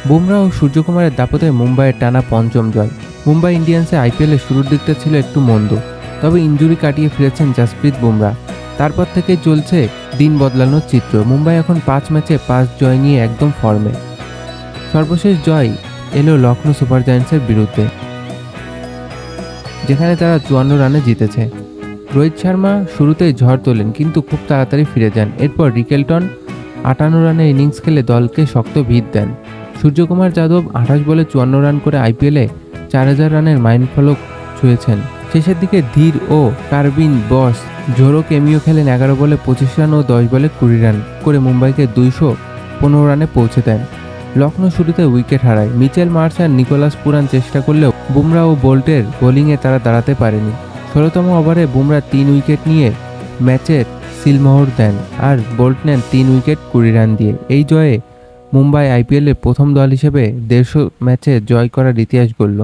বুমরা ও সূর্যকুমারের দাপটে মুম্বাইয়ের টানা পঞ্চম জয়। মুম্বাই ইন্ডিয়ান্সে আইপিএলের শুরুর দিকটা ছিল একটু মন্দ, তবে ইনজুরি কাটিয়ে ফিরেছেন জাসপ্রীত বুমরা। তারপর থেকে চলছে দিন বদলানোর চিত্র। মুম্বাই এখন 5 ম্যাচে 5 জয় নিয়ে একদম ফর্মে। সর্বশেষ জয় এলো লখনৌ সুপার জায়ান্টসের বিরুদ্ধে, যেখানে তারা 54 রানে জিতেছে। রোহিত শর্মা শুরুতেই ঝড় তোলেন, কিন্তু খুব তাড়াতাড়ি ফিরে যান। এরপর রিকেলটন 58 রানের ইনিংস খেলে দলকে শক্ত ভিত দেন। সূর্যকুমার যাদব 28 বলে 54 রান করে আইপিএলে 4000 রানের মাইলফলক ছুঁয়েছেন। শেষের দিকে ধীর ও কার্বিন বস ঝোড়ো কেমিও খেলেন 11 বলে 25 রান ও 10 বলে 20 রান করে মুম্বাইকে 215 রানে পৌঁছে দেন। লখনৌ শুরুতে উইকেট হারায়। মিচেল মার্শ আর নিকোলাস পুরান চেষ্টা করলেও বুমরা ও বোল্টের বোলিংয়ে তারা দাঁড়াতে পারেনি। 16তম ওভারে বুমরা 3 উইকেট নিয়ে ম্যাচের সিলমোহর দেন, আর বোল্ট নেন 3 উইকেট 20 রান দিয়ে। এই জয়ে মুম্বাই আইপিএলের প্রথম দল হিসেবে 150 ম্যাচে জয় করার ইতিহাস গড়ল।